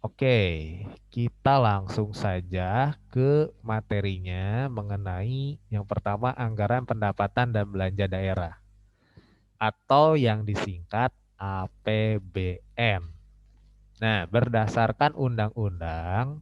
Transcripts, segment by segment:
Oke, kita langsung saja ke materinya mengenai yang pertama anggaran pendapatan dan belanja daerah atau yang disingkat APBN. Nah, berdasarkan Undang-Undang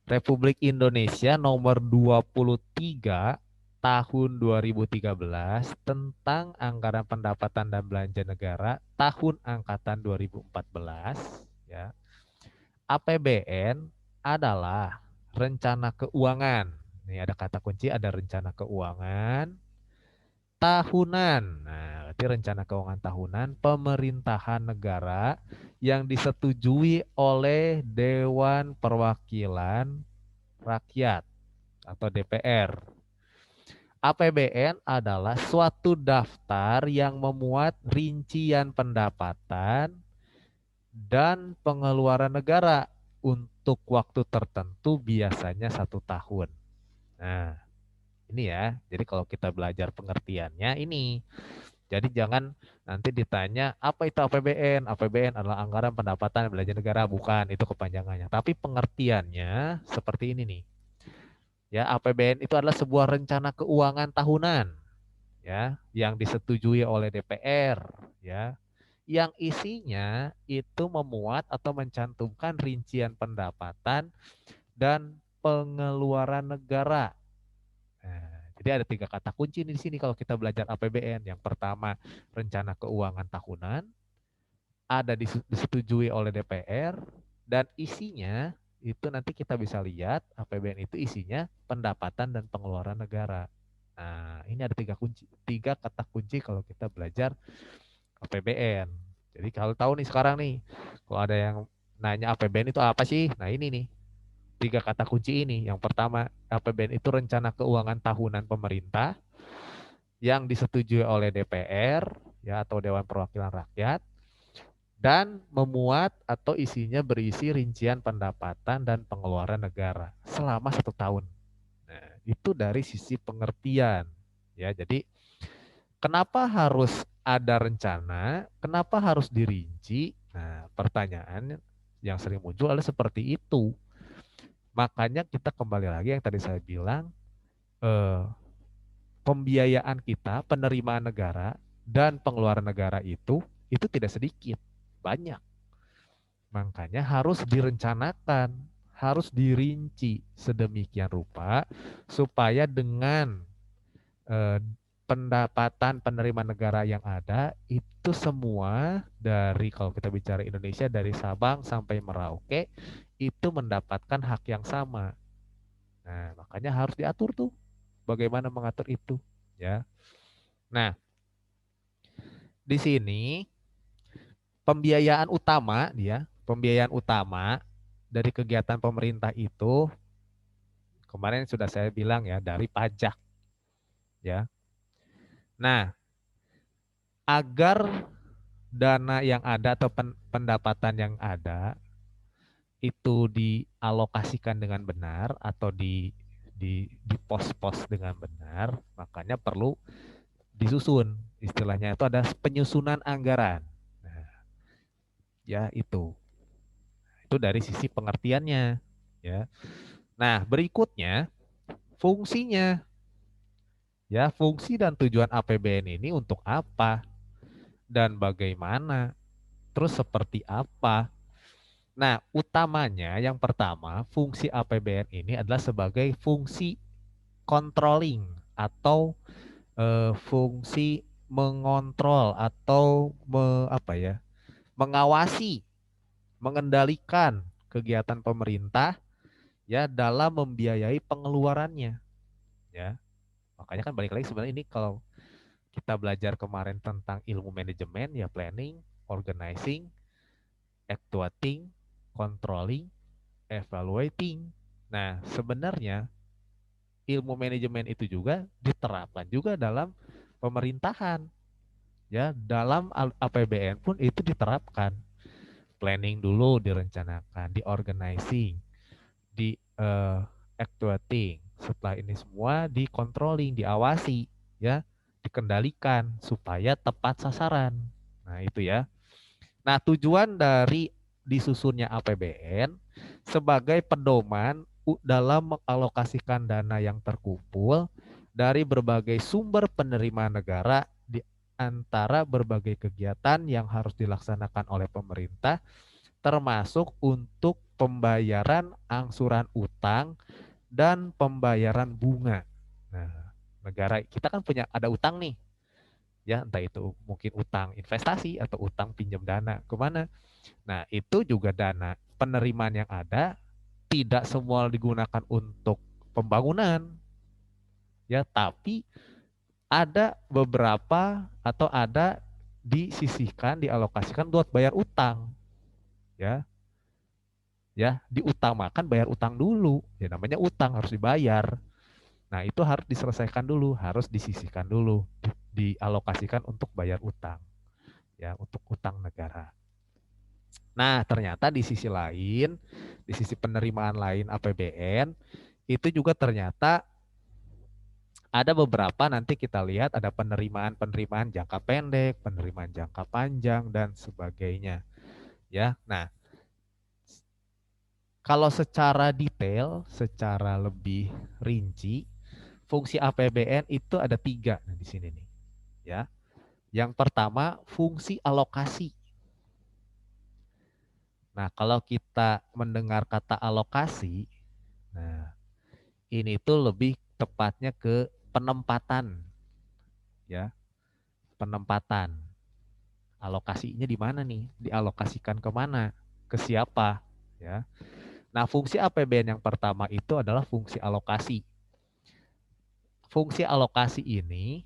Republik Indonesia nomor 23 tahun 2013 tentang anggaran pendapatan dan belanja negara tahun angkatan 2014 ya. APBN adalah rencana keuangan. Nih ada kata kunci, ada rencana keuangan tahunan. Nah, berarti rencana keuangan tahunan pemerintahan negara yang disetujui oleh Dewan Perwakilan Rakyat atau DPR. APBN adalah suatu daftar yang memuat rincian pendapatan dan pengeluaran negara untuk waktu tertentu biasanya 1 tahun. Nah, ini ya. Jadi kalau kita belajar pengertiannya ini. Jadi jangan nanti ditanya apa itu APBN. APBN adalah anggaran pendapatan belanja negara. Bukan, itu kepanjangannya. Tapi pengertiannya seperti ini nih. Ya, APBN itu adalah sebuah rencana keuangan tahunan ya yang disetujui oleh DPR ya yang isinya itu memuat atau mencantumkan rincian pendapatan dan pengeluaran negara. Nah, jadi ada 3 kata kunci di sini kalau kita belajar APBN. Yang pertama, rencana keuangan tahunan, ada disetujui oleh DPR, dan isinya itu nanti kita bisa lihat APBN itu isinya pendapatan dan pengeluaran negara. Nah, ini ada 3 kata kunci kalau kita belajar APBN. Jadi kalau tahu nih sekarang nih, kalau ada yang nanya APBN itu apa sih? Nah ini nih, 3 kata kunci ini. Yang pertama, APBN itu rencana keuangan tahunan pemerintah yang disetujui oleh DPR ya atau Dewan Perwakilan Rakyat dan memuat atau isinya berisi rincian pendapatan dan pengeluaran negara selama 1 tahun. Nah, itu dari sisi pengertian ya. Jadi kenapa harus ada rencana? Kenapa harus dirinci? Nah, pertanyaan yang sering muncul adalah seperti itu. Makanya kita kembali lagi yang tadi saya bilang, eh, pembiayaan kita, penerimaan negara dan pengeluaran negara itu tidak sedikit, banyak. Makanya harus direncanakan, harus dirinci sedemikian rupa supaya dengan eh, pendapatan penerimaan negara yang ada itu semua dari kalau kita bicara Indonesia dari Sabang sampai Merauke itu mendapatkan hak yang sama. Nah, makanya harus diatur tuh bagaimana mengatur itu, ya. Nah, di sini pembiayaan utama dari kegiatan pemerintah itu kemarin sudah saya bilang ya dari pajak, ya. Nah, agar dana yang ada atau pendapatan yang ada itu dialokasikan dengan benar atau di pos-pos dengan benar, makanya perlu disusun. Istilahnya itu ada penyusunan anggaran. Nah, ya itu. Itu dari sisi pengertiannya, ya. Nah, berikutnya fungsinya. Ya, fungsi dan tujuan APBN ini untuk apa dan bagaimana? Terus seperti apa? Nah, utamanya yang pertama, fungsi APBN ini adalah sebagai fungsi controlling atau fungsi mengontrol atau apa ya, mengawasi, mengendalikan kegiatan pemerintah ya dalam membiayai pengeluarannya ya. Makanya kan balik lagi sebenarnya ini kalau kita belajar kemarin tentang ilmu manajemen ya planning, organizing, actuating, controlling, evaluating. Nah, sebenarnya ilmu manajemen itu juga diterapkan juga dalam pemerintahan. Ya, dalam APBN pun itu diterapkan. Planning dulu direncanakan, di organizing, di actuating. Setelah ini semua di controlling, diawasi, ya, dikendalikan supaya tepat sasaran. Nah, itu ya. Nah, tujuan dari disusunnya APBN sebagai pedoman dalam mengalokasikan dana yang terkumpul dari berbagai sumber penerimaan negara di antara berbagai kegiatan yang harus dilaksanakan oleh pemerintah, termasuk untuk pembayaran angsuran utang dan pembayaran bunga. Nah, negara kita kan punya ada utang nih, ya entah itu mungkin utang investasi atau utang pinjam dana kemana. Nah, itu juga dana penerimaan yang ada tidak semua digunakan untuk pembangunan, ya, tapi ada beberapa atau ada disisihkan, dialokasikan buat bayar utang, ya, ya, diutamakan bayar utang dulu, ya namanya utang harus dibayar. Nah, itu harus diselesaikan dulu, harus disisihkan dulu, dialokasikan untuk bayar utang, ya, untuk utang negara. Nah, ternyata di sisi lain, di sisi penerimaan lain APBN, itu juga ternyata ada beberapa nanti kita lihat ada penerimaan-penerimaan jangka pendek, penerimaan jangka panjang dan sebagainya, ya. Nah, kalau secara detail, secara lebih rinci, fungsi APBN itu ada tiga nah, di sini nih, ya. Yang pertama fungsi alokasi. Nah, kalau kita mendengar kata alokasi, nah ini tuh lebih tepatnya ke penempatan, ya, penempatan. Alokasinya di mana nih? Dialokasikan kemana? Ke siapa? Ya. Nah, fungsi APBN yang pertama itu adalah fungsi alokasi. Fungsi alokasi ini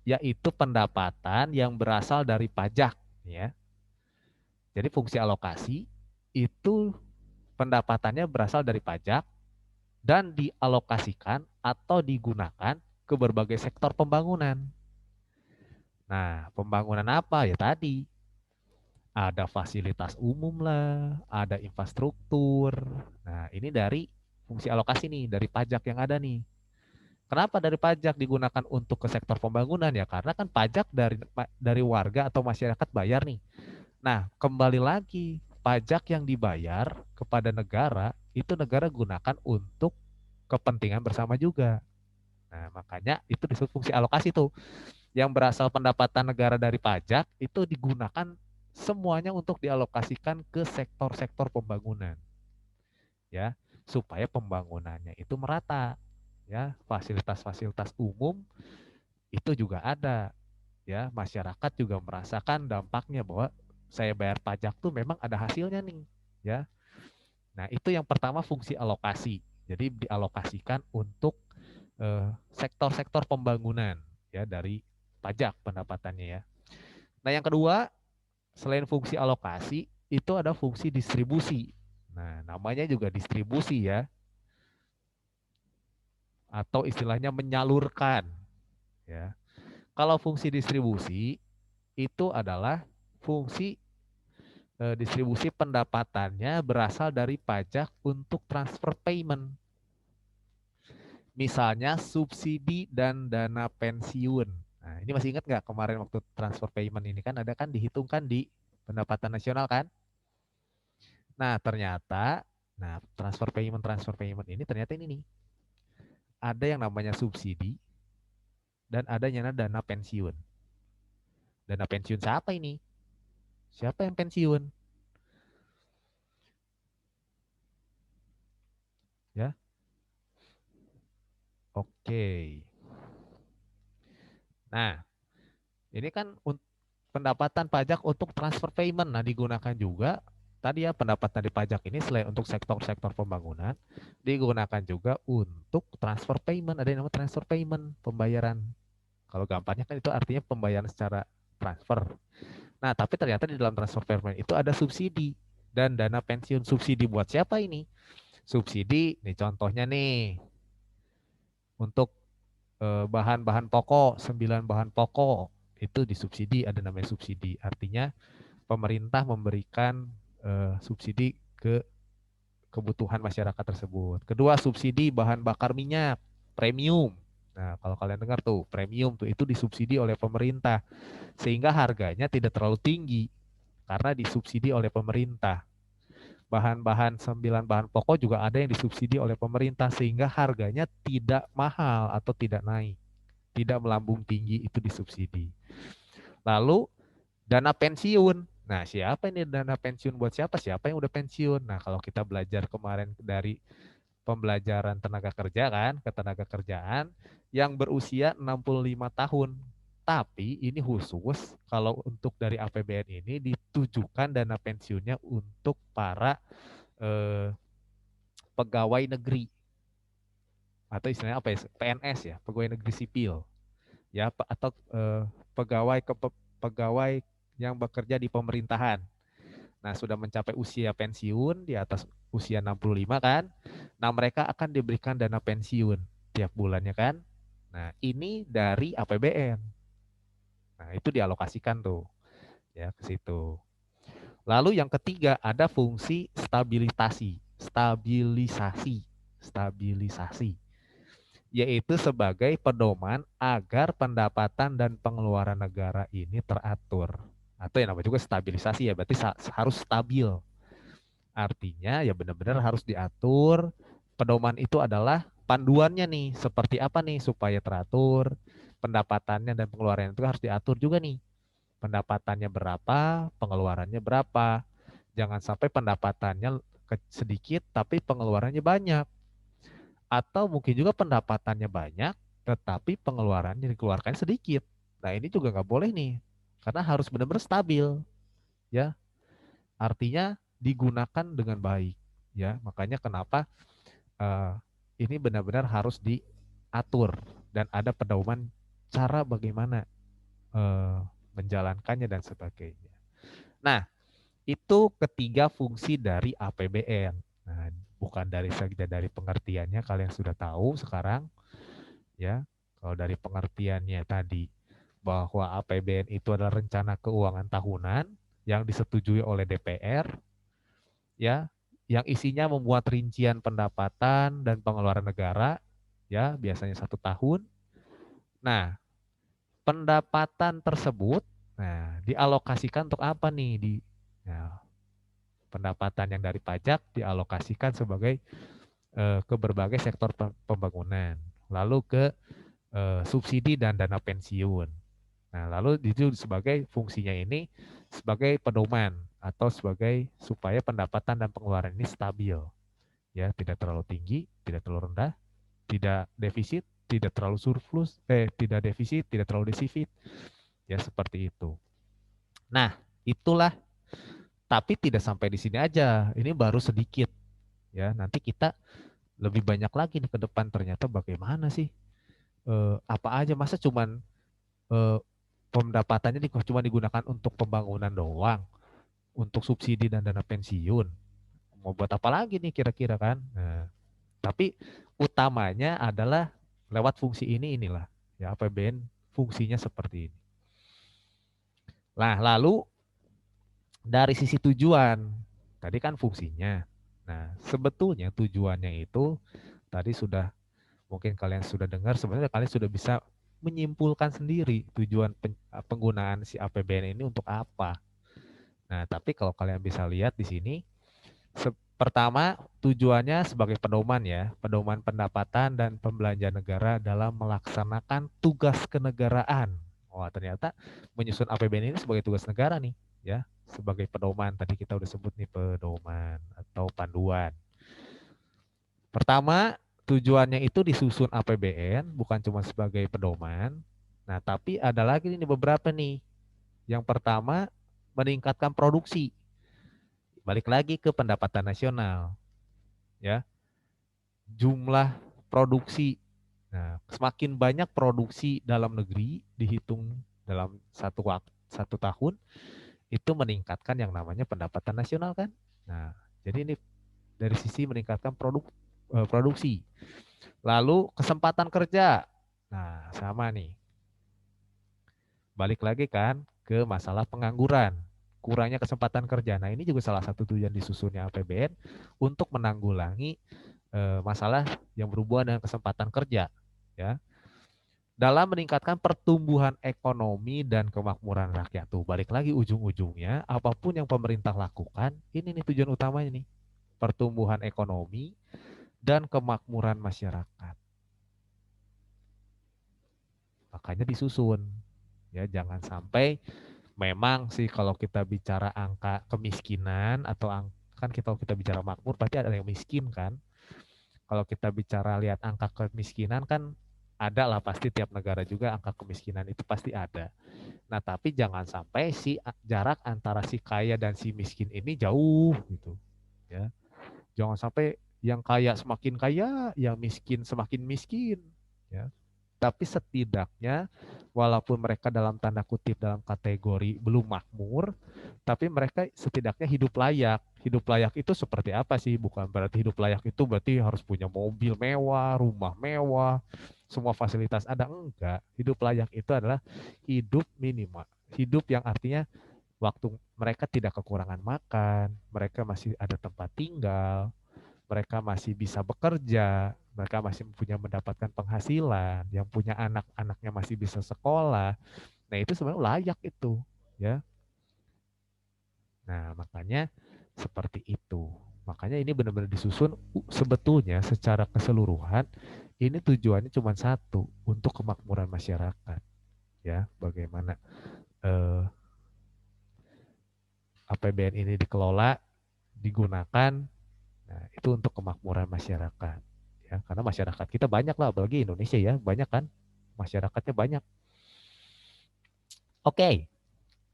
yaitu pendapatan yang berasal dari pajak, ya. Jadi fungsi alokasi itu pendapatannya berasal dari pajak dan dialokasikan atau digunakan ke berbagai sektor pembangunan. Nah, pembangunan apa? Ya tadi, ada fasilitas umum lah, ada infrastruktur. Nah, ini dari fungsi alokasi nih, dari pajak yang ada nih. Kenapa dari pajak digunakan untuk ke sektor pembangunan ya? Karena kan pajak dari warga atau masyarakat bayar nih. Nah, kembali lagi, pajak yang dibayar kepada negara itu negara gunakan untuk kepentingan bersama juga. Nah, makanya itu disebut fungsi alokasi tuh. Yang berasal pendapatan negara dari pajak itu digunakan semuanya untuk dialokasikan ke sektor-sektor pembangunan, ya, supaya pembangunannya itu merata, ya, fasilitas-fasilitas umum itu juga ada, ya, masyarakat juga merasakan dampaknya bahwa saya bayar pajak tuh memang ada hasilnya nih, ya. Nah, itu yang pertama fungsi alokasi. Jadi dialokasikan untuk sektor-sektor pembangunan, ya, dari pajak pendapatannya, ya. Nah, yang kedua, selain fungsi alokasi, itu ada fungsi distribusi. Nah, namanya juga distribusi, ya, atau istilahnya menyalurkan, ya. Kalau fungsi distribusi itu adalah fungsi distribusi pendapatannya berasal dari pajak untuk transfer payment. Misalnya subsidi dan dana pensiun. Nah, ini masih ingat nggak kemarin waktu transfer payment ini kan ada kan dihitungkan di pendapatan nasional kan? Nah, ternyata, nah, transfer payment ini ternyata ini nih, ada yang namanya subsidi dan ada yang namanya dana pensiun. Dana pensiun siapa ini? Siapa yang pensiun? Ya, oke. Nah, ini kan pendapatan pajak untuk transfer payment. Nah, digunakan juga tadi ya pendapatan dari pajak ini selain untuk sektor-sektor pembangunan, digunakan juga untuk transfer payment. Ada yang namanya transfer payment, pembayaran. Kalau gampangnya kan itu artinya pembayaran secara transfer. Nah, tapi ternyata di dalam transfer payment itu ada subsidi dan dana pensiun. Subsidi buat siapa ini? Subsidi, nih contohnya nih, untuk bahan-bahan pokok, 9 bahan pokok, itu disubsidi, ada namanya subsidi. Artinya pemerintah memberikan subsidi ke kebutuhan masyarakat tersebut. Kedua, subsidi bahan bakar minyak, premium. Nah, kalau kalian dengar tuh, premium tuh itu disubsidi oleh pemerintah sehingga harganya tidak terlalu tinggi karena disubsidi oleh pemerintah. Bahan-bahan 9 bahan pokok juga ada yang disubsidi oleh pemerintah sehingga harganya tidak mahal atau tidak naik, tidak melambung tinggi, itu disubsidi. Lalu dana pensiun. Nah, siapa ini dana pensiun buat siapa? Siapa yang udah pensiun? Nah, kalau kita belajar kemarin dari pembelajaran tenaga kerja kan, ketenaga kerjaan yang berusia 65 tahun. Tapi ini khusus kalau untuk dari APBN ini ditujukan dana pensiunnya untuk para eh, pegawai negeri atau istilahnya apa ya, PNS ya, pegawai negeri sipil ya, atau pegawai pegawai yang bekerja di pemerintahan. Nah, sudah mencapai usia pensiun di atas usia 65 kan. Nah, mereka akan diberikan dana pensiun tiap bulannya kan. Nah, ini dari APBN. Nah, itu dialokasikan tuh ya ke situ. Lalu yang ketiga ada fungsi stabilisasi, stabilisasi, yaitu sebagai pedoman agar pendapatan dan pengeluaran negara ini teratur. Atau yang namanya juga stabilisasi ya, berarti harus stabil. Artinya ya benar-benar harus diatur. Pedoman itu adalah panduannya nih, seperti apa nih supaya teratur. Pendapatannya dan pengeluarannya itu harus diatur juga nih. Pendapatannya berapa, pengeluarannya berapa. Jangan sampai pendapatannya sedikit tapi pengeluarannya banyak. Atau mungkin juga pendapatannya banyak tetapi pengeluarannya dikeluarkan sedikit. Nah, ini juga nggak boleh nih. Karena harus benar-benar stabil, ya. Artinya digunakan dengan baik, ya. Makanya kenapa eh, ini benar-benar harus diatur dan ada pedoman cara bagaimana eh, menjalankannya dan sebagainya. Nah, itu ketiga fungsi dari APBN. Nah, bukan dari saja dari pengertiannya kalian sudah tahu sekarang, ya. Kalau dari pengertiannya tadi bahwa APBN itu adalah rencana keuangan tahunan yang disetujui oleh DPR, ya, yang isinya membuat rincian pendapatan dan pengeluaran negara, ya, biasanya 1 tahun. Nah, pendapatan tersebut, nah, dialokasikan untuk apa nih? Nah, pendapatan yang dari pajak dialokasikan sebagai ke berbagai sektor pembangunan, lalu ke subsidi dan dana pensiun. Nah, lalu itu sebagai fungsinya ini sebagai pedoman atau sebagai supaya pendapatan dan pengeluaran ini stabil, ya, tidak terlalu tinggi, tidak terlalu rendah, tidak defisit, tidak terlalu surplus, tidak defisit, tidak terlalu defisit, ya seperti itu. Nah, itulah, tapi tidak sampai di sini aja. Ini baru sedikit, ya. Nanti kita lebih banyak lagi nih ke depan ternyata bagaimana sih? Apa aja masa cuman eh, pendapatannya cuma digunakan untuk pembangunan doang, untuk subsidi dan dana pensiun. Mau buat apa lagi nih kira-kira kan? Nah, tapi utamanya adalah lewat fungsi inilah ya, APBN fungsinya seperti ini. Nah, lalu dari sisi tujuan, tadi kan fungsinya. Nah, sebetulnya tujuannya itu tadi sudah mungkin kalian sudah dengar, sebenarnya kalian sudah bisa menyimpulkan sendiri tujuan penggunaan si APBN ini untuk apa. Nah, tapi kalau kalian bisa lihat di sini, pertama tujuannya sebagai pedoman ya, pedoman pendapatan dan pembelanjaan negara dalam melaksanakan tugas kenegaraan. Wah, ternyata menyusun APBN ini sebagai tugas negara nih, ya, sebagai pedoman. Tadi kita udah sebut nih pedoman atau panduan. Pertama, tujuannya itu disusun APBN bukan cuma sebagai pedoman. Nah, tapi ada lagi nih beberapa nih. Yang pertama, meningkatkan produksi. Balik lagi ke pendapatan nasional, ya. Jumlah produksi. Nah, semakin banyak produksi dalam negeri dihitung dalam 1 tahun itu meningkatkan yang namanya pendapatan nasional kan. Nah, jadi ini dari sisi meningkatkan produksi. Lalu kesempatan kerja. Nah, sama nih. Balik lagi kan ke masalah pengangguran. Kurangnya kesempatan kerja. Nah, ini juga salah satu tujuan disusunnya APBN untuk menanggulangi masalah yang berhubungan dengan kesempatan kerja, ya. Dalam meningkatkan pertumbuhan ekonomi dan kemakmuran rakyat. Tuh, balik lagi ujung-ujungnya apapun yang pemerintah lakukan, ini nih tujuan utamanya nih. pertumbuhan ekonomi, dan kemakmuran masyarakat. Makanya disusun. Ya, jangan sampai memang sih kalau kita bicara angka kemiskinan atau kan kita bicara makmur pasti ada yang miskin kan. Kalau kita bicara lihat angka kemiskinan kan ada lah pasti tiap negara juga angka kemiskinan itu pasti ada. Nah, tapi jangan sampai si jarak antara si kaya dan si miskin ini jauh gitu, ya. Jangan sampai yang kaya semakin kaya, yang miskin semakin miskin, ya. Tapi setidaknya walaupun mereka dalam tanda kutip dalam kategori belum makmur, tapi mereka setidaknya hidup layak. Hidup layak itu seperti apa sih? Bukan berarti hidup layak itu berarti harus punya mobil mewah, rumah mewah, semua fasilitas ada. Enggak. Hidup layak itu adalah hidup minimal. Hidup yang artinya waktu mereka tidak kekurangan makan, mereka masih ada tempat tinggal, mereka masih bisa bekerja, mereka masih punya mendapatkan penghasilan, yang punya anak-anaknya masih bisa sekolah. Nah, itu sebenarnya layak itu, ya. Nah, makanya seperti itu. Makanya ini benar-benar disusun sebetulnya secara keseluruhan ini tujuannya cuma satu, untuk kemakmuran masyarakat, ya. Bagaimana eh, APBN ini dikelola, digunakan, nah, itu untuk kemakmuran masyarakat. Ya, karena masyarakat kita banyak lah, apalagi Indonesia ya, banyak kan, masyarakatnya banyak. Oke,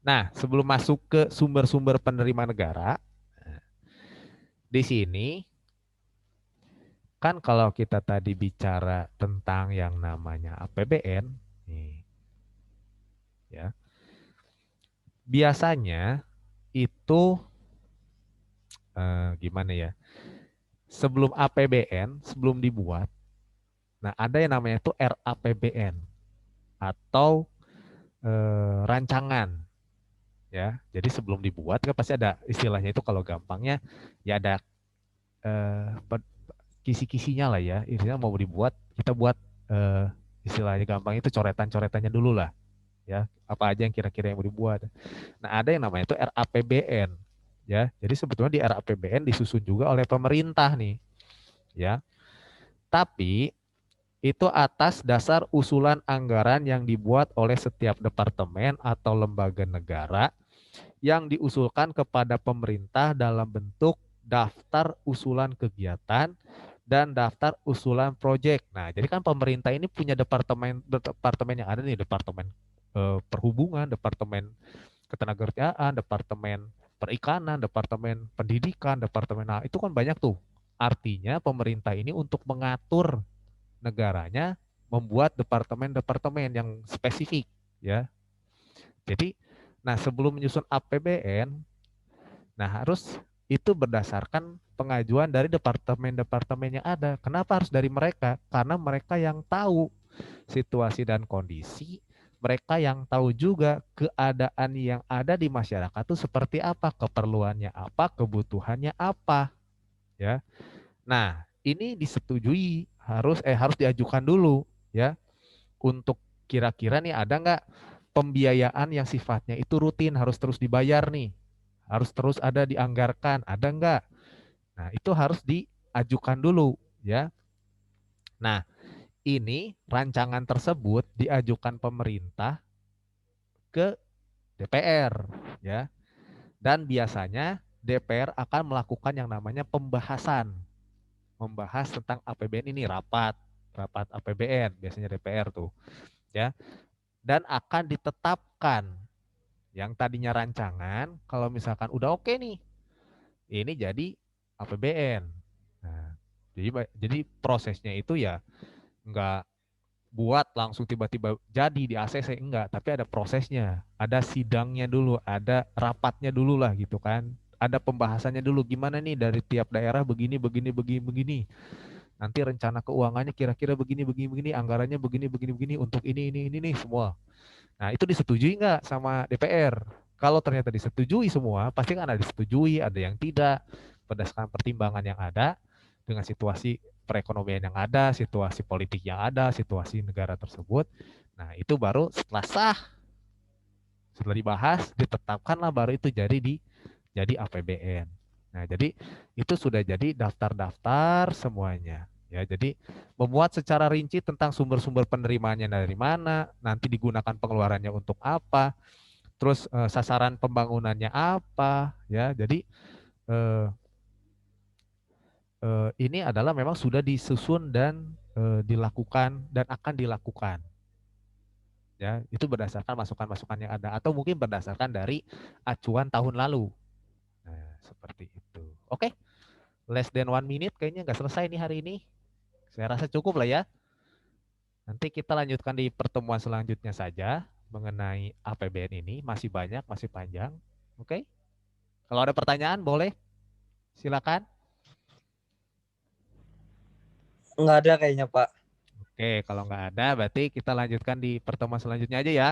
nah sebelum masuk ke sumber-sumber penerima negara, di sini kan kalau kita tadi bicara tentang yang namanya APBN, nih, ya, biasanya itu gimana ya? Sebelum APBN, sebelum dibuat, nah ada yang namanya itu RAPBN atau rancangan, ya. Jadi sebelum dibuat kan pasti ada istilahnya itu kalau gampangnya ya ada kisi-kisinya lah ya. Intinya mau dibuat kita buat eh, istilahnya gampang itu coretan-coretannya dulu lah ya. Apa aja yang kira-kira yang mau dibuat. Nah, ada yang namanya itu RAPBN ya. Jadi sebetulnya di RAPBN disusun juga oleh pemerintah nih ya. Tapi itu atas dasar usulan anggaran yang dibuat oleh setiap departemen atau lembaga negara yang diusulkan kepada pemerintah dalam bentuk daftar usulan kegiatan dan daftar usulan proyek. Nah, jadi kan pemerintah ini punya departemen yang ada nih, departemen perhubungan, departemen ketenagakerjaan, departemen perikanan, departemen pendidikan, departemen, nah itu kan banyak tuh. Artinya pemerintah ini untuk mengatur negaranya membuat departemen-departemen yang spesifik, ya. Jadi, nah sebelum menyusun APBN, nah harus itu berdasarkan pengajuan dari departemen-departemen yang ada. Kenapa harus dari mereka? Karena mereka yang tahu situasi dan kondisi, mereka yang tahu juga keadaan yang ada di masyarakat itu seperti apa, keperluannya apa, kebutuhannya apa, ya. Nah, ini disetujui harus diajukan dulu, ya, untuk kira-kira nih ada nggak pembiayaan yang sifatnya itu rutin harus terus dibayar nih, harus terus ada dianggarkan, ada nggak? Nah, itu harus diajukan dulu, ya. Nah, ini rancangan tersebut diajukan pemerintah ke DPR, ya. Dan biasanya DPR akan melakukan yang namanya pembahasan, membahas tentang APBN ini, rapat APBN biasanya DPR tuh, ya. Dan akan ditetapkan yang tadinya rancangan, kalau misalkan udah oke nih, ini jadi APBN. Nah, jadi prosesnya itu ya nggak buat langsung tiba-tiba jadi di ACC, enggak, tapi ada prosesnya, ada sidangnya dulu, ada rapatnya dulu lah gitu kan. Ada pembahasannya dulu gimana nih dari tiap daerah begini begini begini begini. Nanti rencana keuangannya kira-kira begini begini begini, anggarannya begini begini begini untuk ini nih semua. Nah, itu disetujui nggak sama DPR? Kalau ternyata disetujui semua, pasti kan ada disetujui, ada yang tidak, berdasarkan pertimbangan yang ada, dengan situasi perekonomian yang ada, situasi politik yang ada, situasi negara tersebut. Nah, itu baru setelah sah, setelah dibahas, ditetapkanlah baru itu jadi APBN. Nah, jadi itu sudah jadi daftar-daftar semuanya. Ya, jadi memuat secara rinci tentang sumber-sumber penerimaannya dari mana, nanti digunakan pengeluarannya untuk apa, terus sasaran pembangunannya apa, ya. Jadi eh, ini adalah memang sudah disusun dan dilakukan dan akan dilakukan. Ya, itu berdasarkan masukan-masukan yang ada atau mungkin berdasarkan dari acuan tahun lalu. Nah, seperti itu. Oke, less than 1 minute kayaknya nggak selesai nih hari ini. Saya rasa cukup lah ya. Nanti kita lanjutkan di pertemuan selanjutnya saja mengenai APBN ini. Masih banyak, masih panjang. Oke, kalau ada pertanyaan boleh, silakan. Nggak ada kayaknya, Pak. Oke, kalau nggak ada berarti kita lanjutkan di pertemuan selanjutnya aja ya.